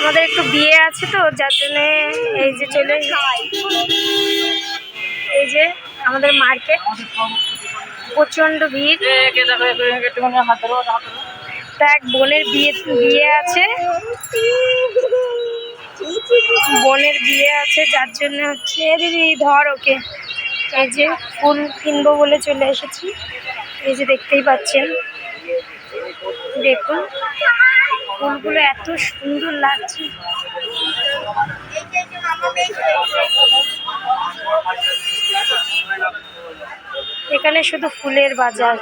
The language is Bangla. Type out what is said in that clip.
আমাদের একটু বিয়ে আছে তো, যার জন্য এই যে চলে, এই যে আমাদের মার্কেট, প্রচন্ড ভিড়। তা এক বোনের বিয়ে আছে, বোনের বিয়ে আছে, যার জন্য হচ্ছে দিদি ধর ওকে। এই যে ফুল কিনবো বলে চলে এসেছি, এই যে দেখতেই পাচ্ছেন, দেখুন ফুলগুলো এত সুন্দর লাগছে। এখানে শুধু ফুলের বাজার।